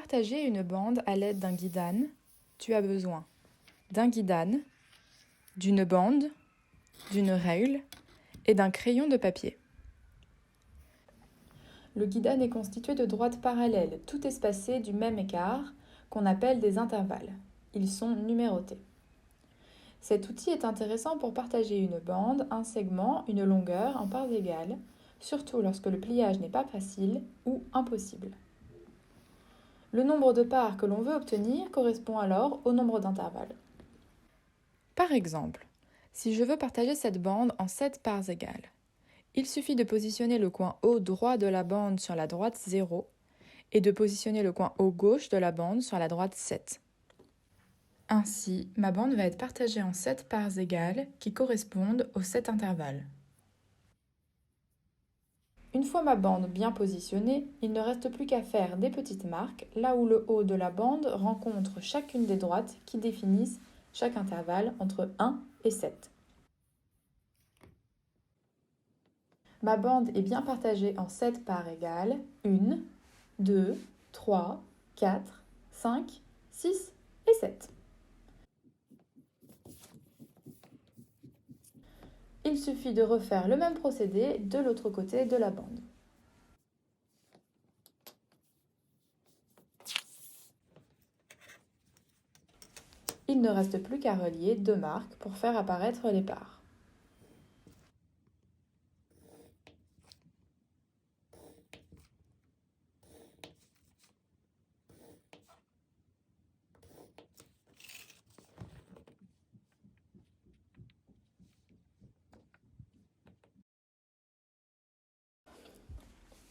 partager une bande à l'aide d'un guidane, tu as besoin d'un guidane, d'une bande, d'une règle et d'un crayon de papier. Le guidane est constitué de droites parallèles, toutes espacées du même écart, qu'on appelle des intervalles. Ils sont numérotés. Cet outil est intéressant pour partager une bande, un segment, une longueur en parts égales, surtout lorsque le pliage n'est pas facile ou impossible. Le nombre de parts que l'on veut obtenir correspond alors au nombre d'intervalles. Par exemple, si je veux partager cette bande en 7 parts égales, il suffit de positionner le coin haut droit de la bande sur la droite 0 et de positionner le coin haut gauche de la bande sur la droite 7. Ainsi, ma bande va être partagée en 7 parts égales qui correspondent aux 7 intervalles. Une fois ma bande bien positionnée, il ne reste plus qu'à faire des petites marques là où le haut de la bande rencontre chacune des droites qui définissent chaque intervalle entre 1 et 7. Ma bande est bien partagée en 7 parts égales, 1, 2, 3, 4, 5, 6 et 7. Il suffit de refaire le même procédé de l'autre côté de la bande. Il ne reste plus qu'à relier deux marques pour faire apparaître les parts.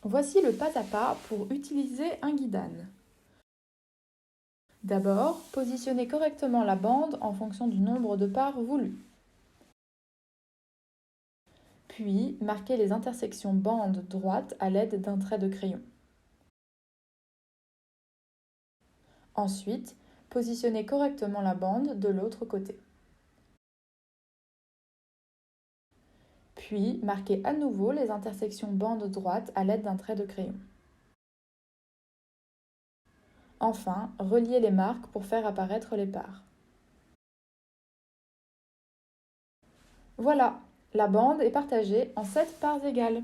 Voici le pas à pas pour utiliser un guidane. D'abord, positionnez correctement la bande en fonction du nombre de parts voulu. Puis, marquez les intersections bande droite à l'aide d'un trait de crayon. Ensuite, positionnez correctement la bande de l'autre côté. Puis, marquez à nouveau les intersections bande droite à l'aide d'un trait de crayon. Enfin, reliez les marques pour faire apparaître les parts. Voilà, la bande est partagée en 7 parts égales.